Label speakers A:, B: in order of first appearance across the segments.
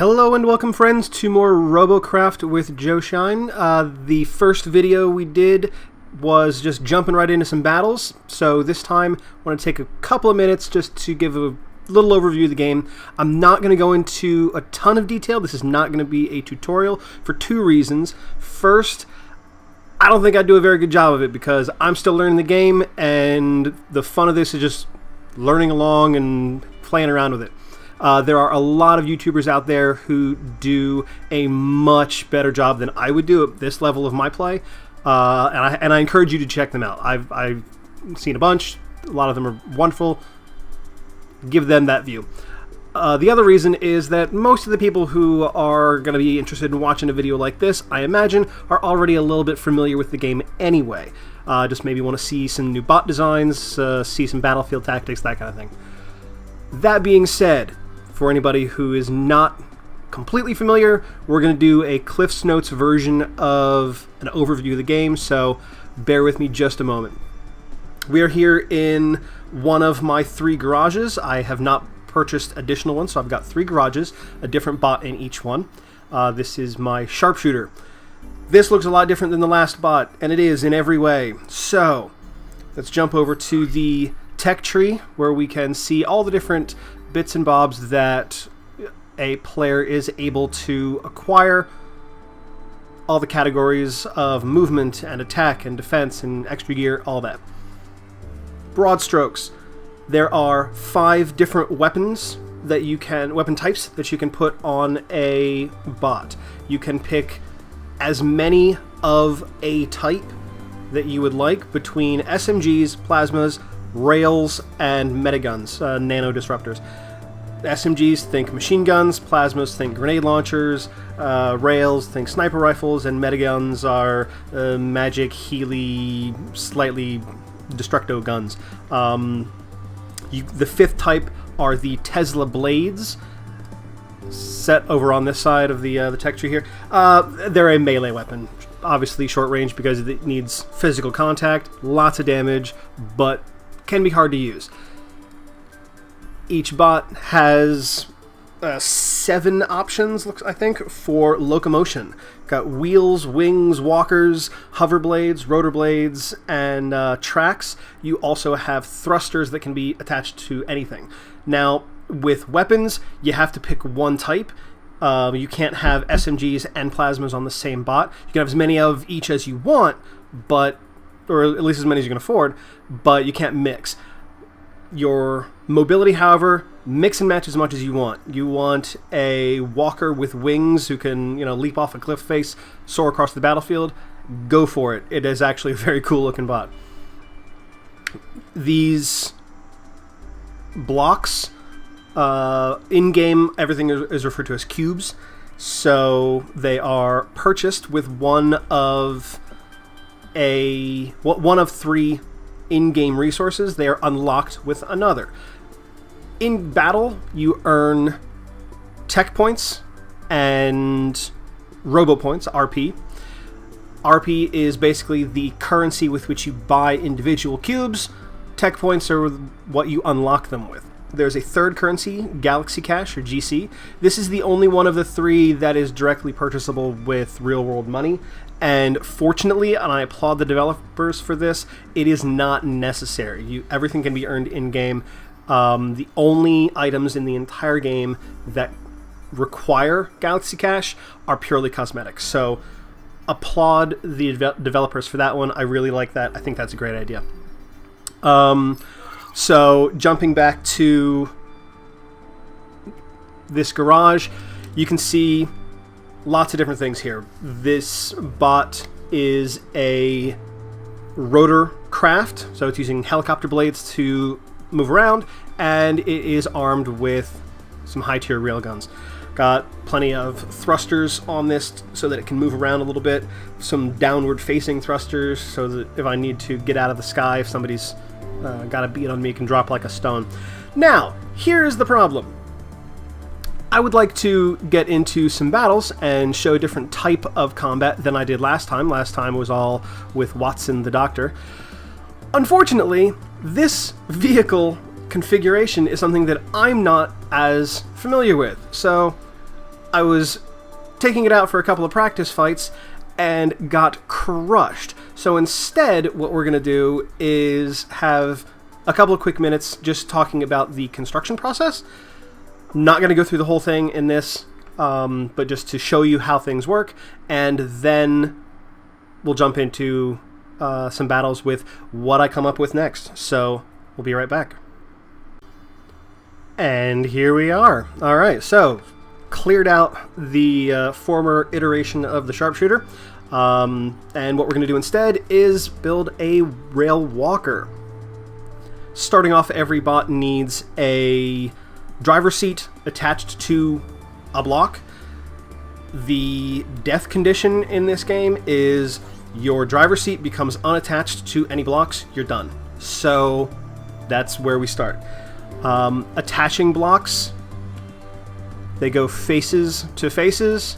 A: Hello and welcome, friends, to more Robocraft with JoeShine. The first video we did was just jumping right into some battles, so this time I want to take a couple of minutes just to give a little overview of the game. I'm not going to go into a ton of detail. This is not going to be a tutorial for two reasons. First, I don't think I do a very good job of it because I'm still learning the game, and the fun of this is just learning along and playing around with it. There are a lot of YouTubers out there who do a much better job than I would do at this level of my play, and I encourage you to check them out. I've seen a bunch. A lot of them are wonderful. Give them that view. The other reason is that most of the people who are going to be interested in watching a video like this, I imagine, are already a little bit familiar with the game anyway. Just maybe want to see some new bot designs, see some battlefield tactics, that kind of thing. That being said, for anybody who is not completely familiar, we're going to do a Cliff's Notes version of an overview of the game, so bear with me just a moment. We are here in one of my 3 garages. I have not purchased additional ones, so I've got 3 garages, a different bot in each one. This is my sharpshooter. This looks a lot different than the last bot, and it is in every way. So let's jump over to the tech tree where we can see all the different bits and bobs that a player is able to acquire, all the categories of movement and attack and defense and extra gear, all that. Broad strokes, there are 5 different weapons that you can, weapon types that you can put on a bot. You can pick as many of a type that you would like between SMGs, plasmas, rails, and metaguns, nano disruptors. SMGs, think machine guns. Plasmas, think grenade launchers. Rails, think sniper rifles. And metaguns are magic, Healy, slightly destructo guns. The 5th type are the Tesla blades, set over on this side of the tech tree here. They're a melee weapon. Obviously short range because it needs physical contact, lots of damage, but can be hard to use. Each bot has 7 options, I think, for locomotion. Got wheels, wings, walkers, hover blades, rotor blades, and tracks. You also have thrusters that can be attached to anything. Now, with weapons, you have to pick one type. You can't have SMGs and plasmas on the same bot. You can have as many of each as you want, but, or at least as many as you can afford, but you can't mix. Your mobility, however, mix and match as much as you want. You want a walker with wings who can, leap off a cliff face, soar across the battlefield, go for it. It is actually a very cool looking bot. These blocks, in-game, everything is referred to as cubes, so they are purchased with one of 3 in-game resources. They are unlocked with another. In battle, you earn tech points and robo points, RP. RP is basically the currency with which you buy individual cubes. Tech points are what you unlock them with. There's a 3rd currency, Galaxy Cash, or GC. This is the only one of the 3 that is directly purchasable with real-world money. And fortunately, and I applaud the developers for this, it is not necessary. Everything can be earned in-game. The only items in the entire game that require Galaxy Cash are purely cosmetic. So applaud the developers for that one. I really like that. I think that's a great idea. So jumping back to this garage, you can see lots of different things here. This bot is a Robocraft, so it's using helicopter blades to move around, and it is armed with some high-tier railguns. Got plenty of thrusters on this so that it can move around a little bit, some downward-facing thrusters so that if I need to get out of the sky, if somebody's got a beat on me, it can drop like a stone. Now, here's the problem. I would like to get into some battles and show a different type of combat than I did last time. Last time was all with Watson the Doctor. Unfortunately, this vehicle configuration is something that I'm not as familiar with. So I was taking it out for a couple of practice fights and got crushed. So instead, what we're going to do is have a couple of quick minutes just talking about the construction process. Not going to go through the whole thing in this, but just to show you how things work, and then we'll jump into some battles with what I come up with next. So we'll be right back. And here we are. All right, so cleared out the former iteration of the sharpshooter, and what we're going to do instead is build a rail walker. Starting off, every bot needs a driver's seat attached to a block. The death condition in this game is your driver's seat becomes unattached to any blocks, you're done. So that's where we start. Attaching blocks, they go faces to faces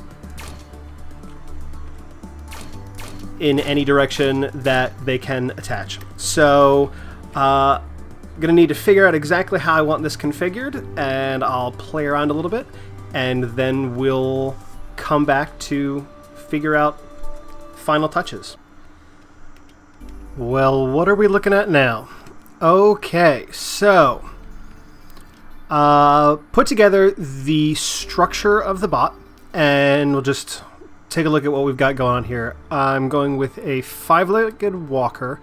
A: in any direction that they can attach. So I'm going to need to figure out exactly how I want this configured, and I'll play around a little bit, and then we'll come back to figure out final touches. Well, what are we looking at now? Okay, so put together the structure of the bot, and we'll just take a look at what we've got going on here. I'm going with a 5-legged walker,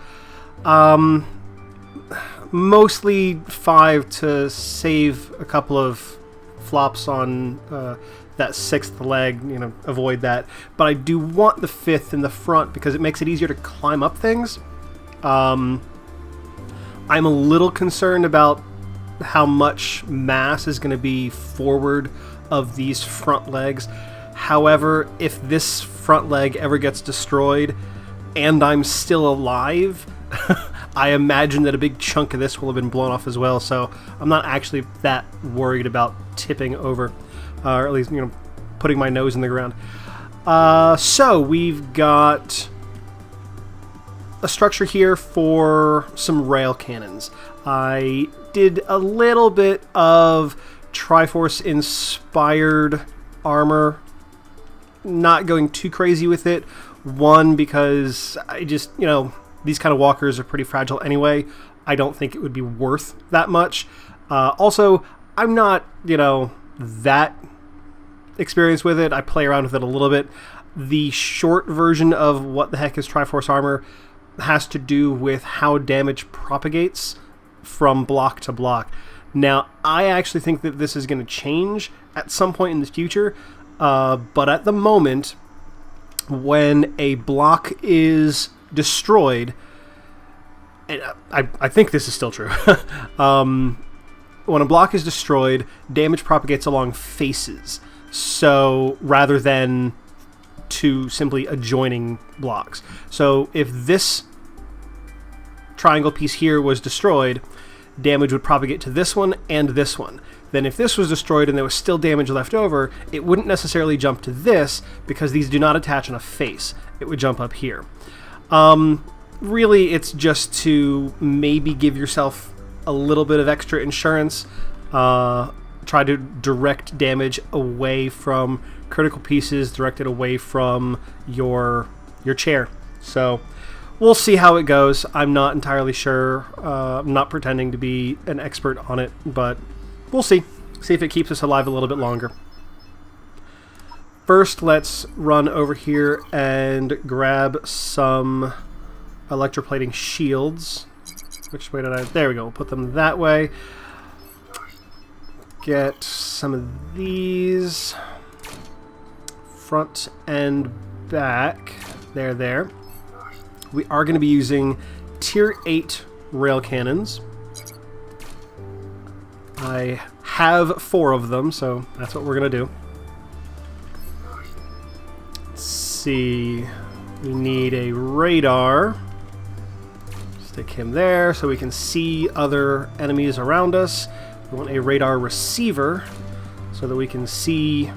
A: mostly 5 to save a couple of flops on that 6th leg, you know, avoid that. But I do want the 5th in the front because it makes it easier to climb up things. I'm a little concerned about how much mass is going to be forward of these front legs. However, if this front leg ever gets destroyed and I'm still alive, I imagine that a big chunk of this will have been blown off as well, so I'm not actually that worried about tipping over, or at least, you know, putting my nose in the ground. So we've got a structure here for some rail cannons. I did a little bit of Triforce inspired armor, not going too crazy with it. One, because I just, you know, these kind of walkers are pretty fragile anyway. I don't think it would be worth that much. Also, I'm not, you know, that experienced with it. I play around with it a little bit. The short version of what the heck is Triforce armor has to do with how damage propagates from block to block. Now, I actually think that this is going to change at some point in the future, but at the moment, when a block is destroyed, and I think this is still true, when a block is destroyed, damage propagates along faces, so rather than to simply adjoining blocks. So if this triangle piece here was destroyed, damage would propagate to this one and this one. Then if this was destroyed and there was still damage left over, it wouldn't necessarily jump to this because these do not attach on a face. It would jump up here. Really, it's just to maybe give yourself a little bit of extra insurance. Try to direct damage away from critical pieces, direct it away from your chair. So we'll see how it goes. I'm not entirely sure. I'm not pretending to be an expert on it, but we'll see. See if it keeps us alive a little bit longer. First, let's run over here and grab some electroplating shields. Which way did I... There we go. We'll put them that way. Get some of these. Front and back. There. We are going to be using Tier 8 rail cannons. I have 4 of them, so that's what we're going to do. Let's see. We need a radar. Stick him there so we can see other enemies around us. We want a radar receiver so that we can see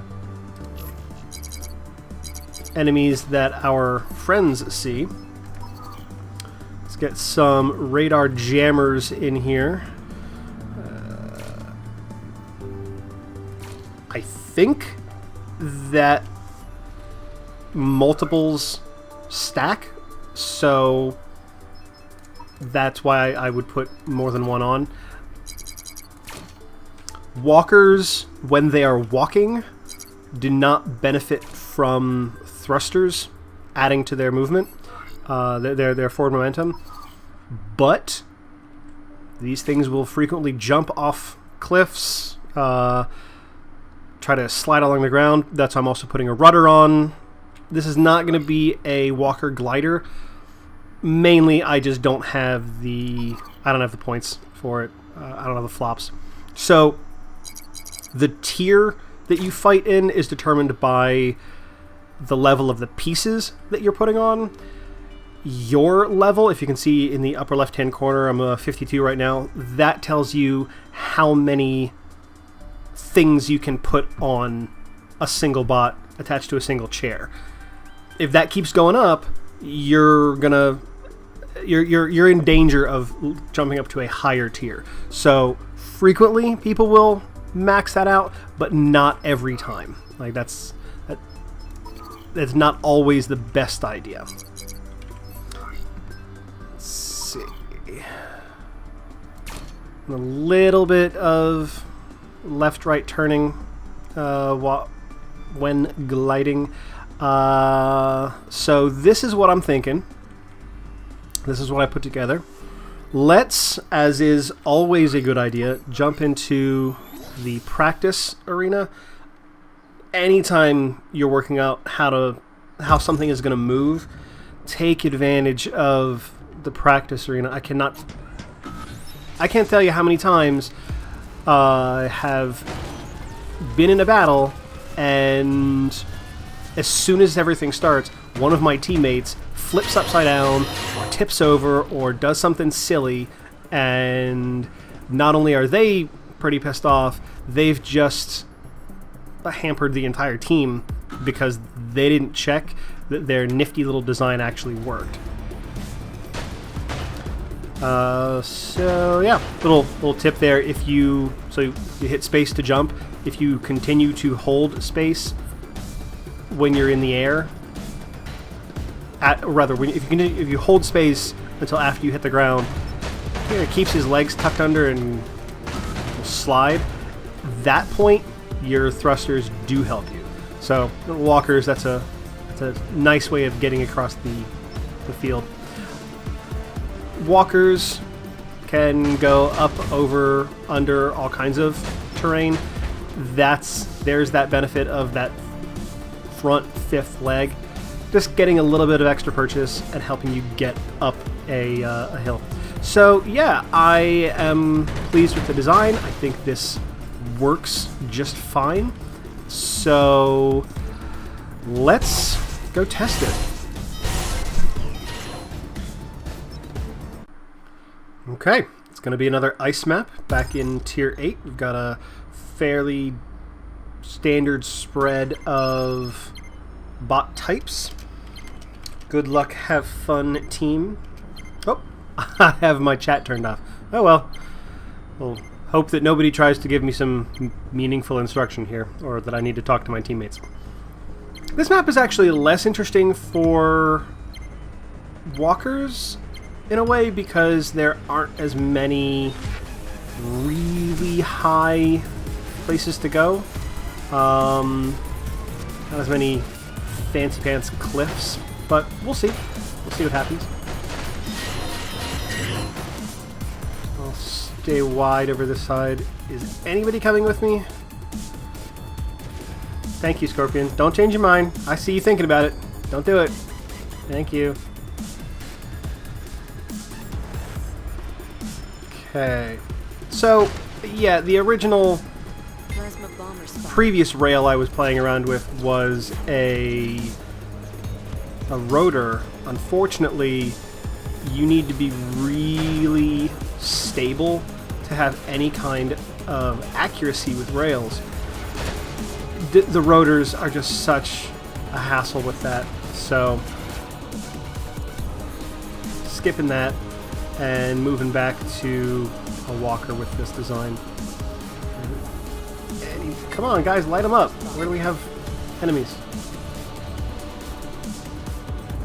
A: enemies that our friends see. Let's get some radar jammers in here. I think that multiples stack, so that's why I would put more than one on. Walkers, when they are walking, do not benefit from thrusters adding to their movement, their forward momentum, but these things will frequently jump off cliffs, try to slide along the ground. That's why I'm also putting a rudder on. This is not going to be a walker glider. Mainly, I just don't have the points for it. I don't have the flops. So the tier that you fight in is determined by the level of the pieces that you're putting on. Your level, if you can see in the upper left-hand corner, I'm a 52 right now, that tells you how many things you can put on a single bot attached to a single chair. If that keeps going up, you're in danger of jumping up to a higher tier. So frequently people will max that out, but not every time. Like that's not always the best idea. Let's see. A little bit of left-right turning when gliding. So this is what I'm thinking. This is what I put together. Let's, as is always a good idea, jump into the practice arena. Anytime you're working out how something is going to move, take advantage of the practice arena. I can't tell you how many times I have been in a battle, and as soon as everything starts, one of my teammates flips upside down, or tips over, or does something silly, and not only are they pretty pissed off, they've just hampered the entire team because they didn't check that their nifty little design actually worked. So yeah, little tip there. If you hit space to jump, if you continue to hold space when you're in the air, if you hold space until after you hit the ground, it keeps his legs tucked under and will slide. That point, your thrusters do help you. So walkers, that's a nice way of getting across the field. Walkers can go up, over, under all kinds of terrain. There's that benefit of that front fifth leg, just getting a little bit of extra purchase and helping you get up a hill. So yeah, I am pleased with the design. I think this works just fine. So let's go test it. Okay, it's going to be another ice map back in Tier 8. We've got a fairly standard spread of bot types. Good luck, have fun, team. Oh, I have my chat turned off. Oh well. We'll hope that nobody tries to give me some meaningful instruction here, or that I need to talk to my teammates. This map is actually less interesting for walkers in a way, because there aren't as many really high places to go. Not as many fancy pants cliffs, but we'll see. We'll see what happens. I'll stay wide over this side. Is anybody coming with me? Thank you, Scorpion. Don't change your mind. I see you thinking about it. Don't do it. Thank you. Okay. So, yeah, the original previous rail I was playing around with was a rotor. Unfortunately, you need to be really stable to have any kind of accuracy with rails. The rotors are just such a hassle with that, so skipping that and moving back to a walker with this design. Come on, guys, light them up. Where do we have Enemies.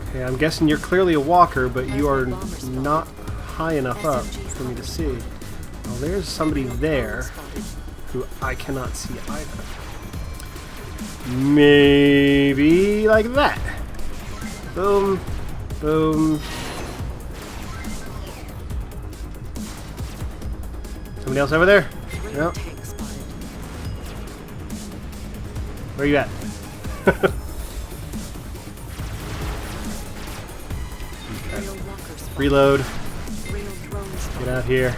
A: Okay, I'm guessing you're clearly a walker, but you are not high enough up for me to see. Well, there's somebody there who I cannot see either. Maybe like that. Boom. Boom. Somebody else over there? Nope. Where are you at? Reload. Get out here.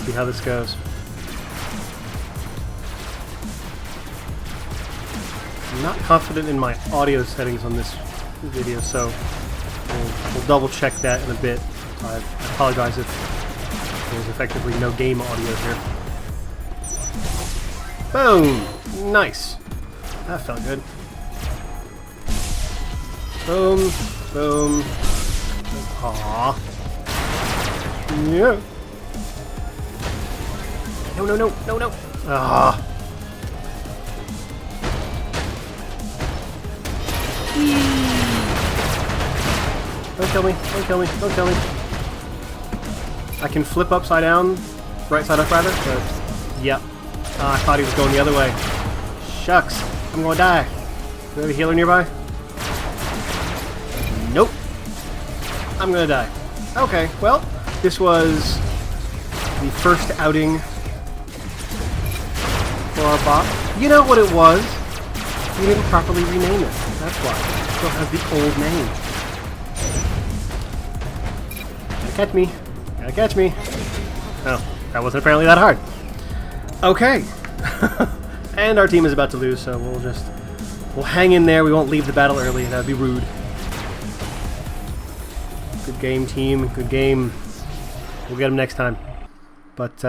A: See how this goes. I'm not confident in my audio settings on this video, so we'll double check that in a bit. I apologize if there's effectively no game audio here. Boom! Nice. That felt good. Boom. Boom. Aww. Yeah. No, no, no, no, no. Ah. Don't kill me. Don't kill me. Don't kill me. I can flip upside down. Right side up, rather. But, yep. I thought he was going the other way. Shucks. I'm gonna die. Do we have a healer nearby? Nope. I'm gonna die. Okay, well, this was the first outing for our bot. You know what it was? We didn't properly rename it. That's why. It still has the old name. Gotta catch me. Gotta catch me. Oh, that wasn't apparently that hard. Okay. And our team is about to lose, so we'll hang in there. We won't leave the battle early. That would be rude. Good game, team. Good game. We'll get them next time. But,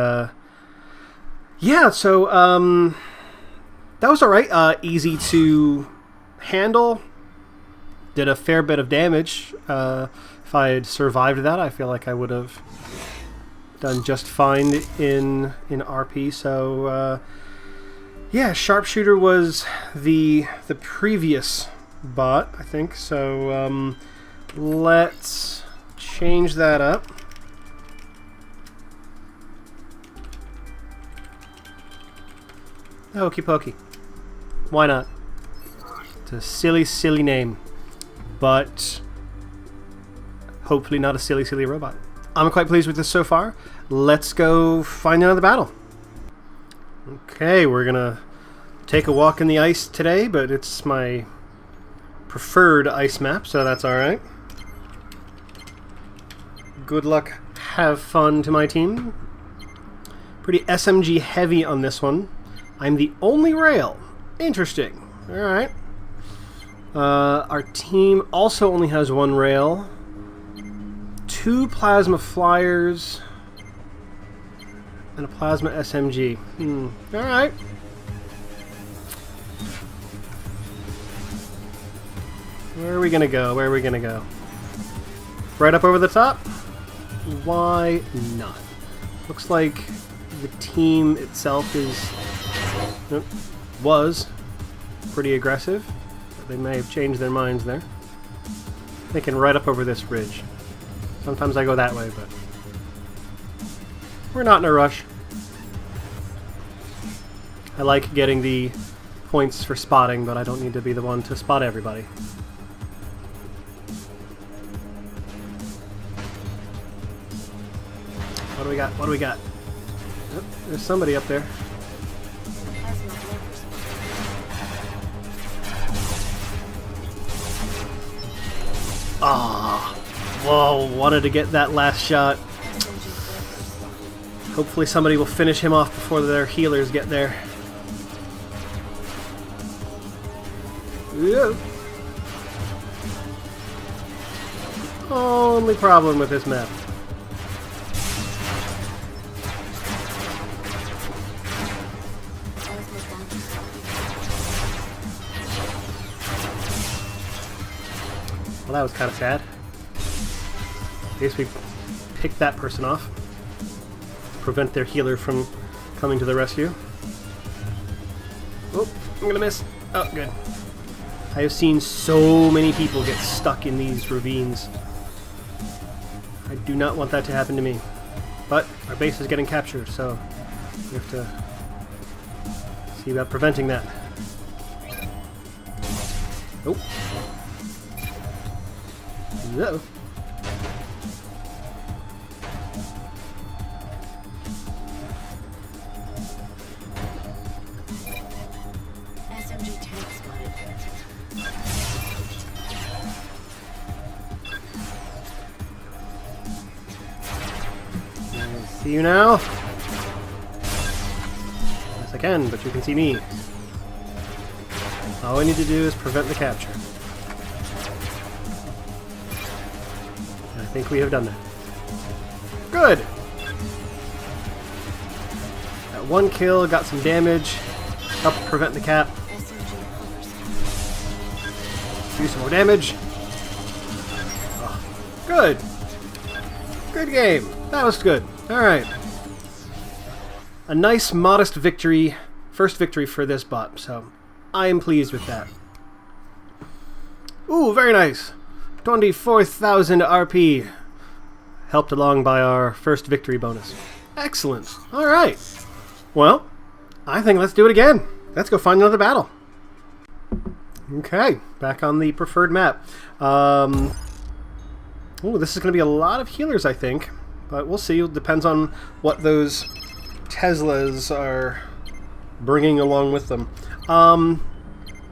A: yeah, so, that was alright. Easy to handle. Did a fair bit of damage. If I had survived that, I feel like I would have done just fine in RP. So, yeah, Sharpshooter was the previous bot, I think. So, let's change that up. Hokey pokey. Why not? It's a silly, silly name. But hopefully not a silly, silly robot. I'm quite pleased with this so far. Let's go find another battle. Okay, we're gonna take a walk in the ice today, but it's my preferred ice map, so that's alright. Good luck, have fun to my team. Pretty SMG heavy on this one. I'm the only rail. Interesting. Alright. Our team also only has one rail. 2 plasma flyers. And a plasma SMG. Alright. Where are we gonna go? Where are we gonna go? Right up over the top? Why not? Looks like the team itself was pretty aggressive. They may have changed their minds there. Thinking right up over this ridge. Sometimes I go that way, but we're not in a rush. I like getting the points for spotting, but I don't need to be the one to spot everybody. What do we got? What do we got? Oh, there's somebody up there. Ah, whoa, wanted to get that last shot. Hopefully somebody will finish him off before their healers get there. Yeah. Only problem with this map. Well, that was kind of sad. I guess we picked that person off. Prevent their healer from coming to the rescue. Oh, I'm gonna miss. Oh, good. I have seen so many people get stuck in these ravines. I do not want that to happen to me. But our base is getting captured, so we have to see about preventing that. Oh. Uh-oh. See you now? Yes, I can, but you can see me. All I need to do is prevent the capture. And I think we have done that. Good! Got one kill, got some damage, helped prevent the cap. Do some more damage. Oh, good! Good game! That was good. Alright. A nice, modest victory. First victory for this bot, so I am pleased with that. Ooh, very nice. 24,000 RP. Helped along by our first victory bonus. Excellent. Alright. Well, I think let's do it again. Let's go find another battle. Okay, back on the preferred map. Ooh, this is going to be a lot of healers, I think. But we'll see. It depends on what those Teslas are bringing along with them.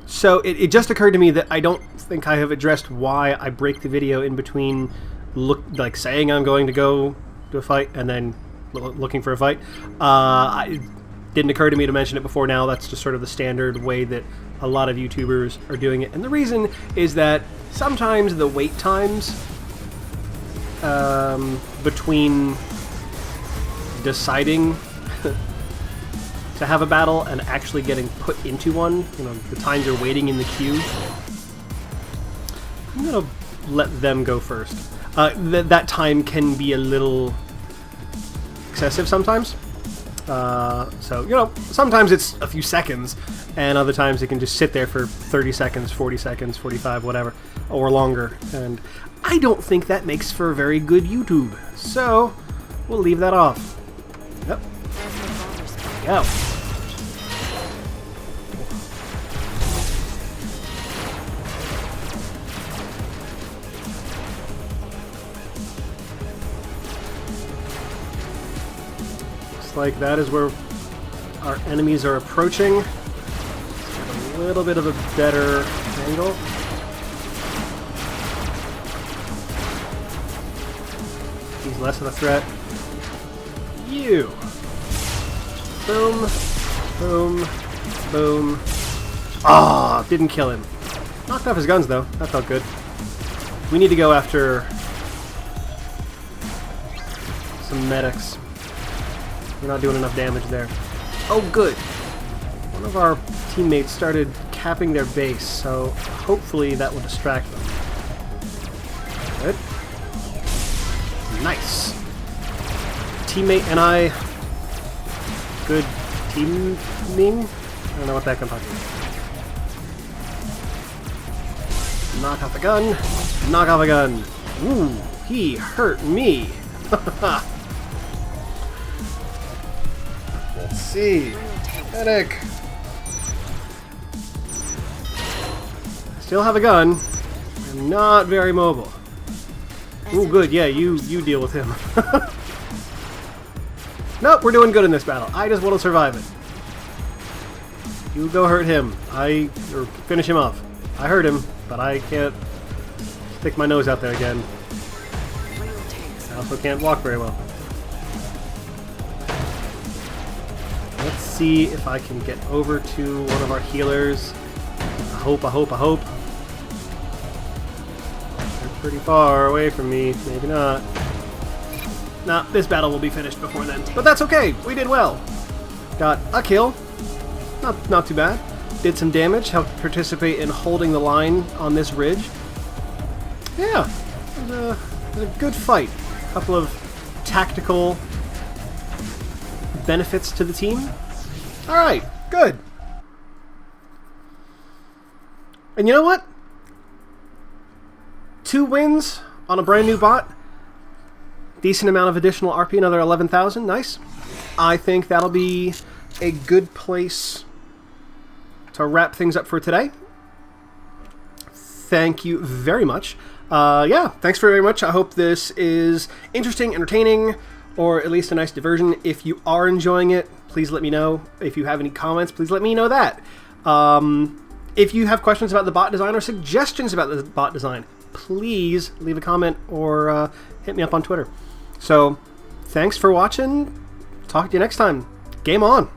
A: So it just occurred to me that I don't think I have addressed why I break the video in between like saying I'm going to go to a fight and then looking for a fight. It didn't occur to me to mention it before now. That's just sort of the standard way that a lot of YouTubers are doing it. And the reason is that sometimes the wait times between deciding to have a battle and actually getting put into one, you know, the times you're waiting in the queue, I'm gonna let them go first. That time can be a little excessive sometimes. So, you know, sometimes it's a few seconds, and other times it can just sit there for 30 seconds, 40 seconds, 45, whatever, or longer. And I don't think that makes for very good YouTube. So, we'll leave that off. Yep. There we go. Looks like that is where our enemies are approaching. A little bit of a better angle. He's less of a threat. You! Boom, boom, boom. Ah, oh, didn't kill him. Knocked off his guns though. That felt good. We need to go after some medics. We're not doing enough damage there. Oh, good. One of our teammates started capping their base, so hopefully that will distract them. Good. Nice. Teammate and I. Good teaming? I don't know what that can possibly be. Knock off the gun. Knock off the gun. Ooh, he hurt me. Let's see. Medic. Still have a gun. I'm not very mobile. Ooh, good. Yeah, you deal with him. Nope, we're doing good in this battle. I just want to survive it. You go hurt him. Or finish him off. I hurt him, but I can't stick my nose out there again. I also can't walk very well. Let's see if I can get over to one of our healers. I hope. They're pretty far away from me. Maybe not. Nah, this battle will be finished before then. But that's okay. We did well. Got a kill. Not too bad. Did some damage. Helped participate in holding the line on this ridge. Yeah. It was a good fight. A couple of tactical benefits to the team. Alright. Good. And you know what? 2 wins on a brand new bot. Decent amount of additional RP, another 11,000. Nice. I think that'll be a good place to wrap things up for today. Thank you very much. Yeah, thanks very much. I hope this is interesting, entertaining, or at least a nice diversion. If you are enjoying it, please let me know. If you have any comments, please let me know that. If you have questions about the bot design or suggestions about the bot design, please leave a comment or hit me up on Twitter. So, thanks for watching. Talk to you next time. Game on!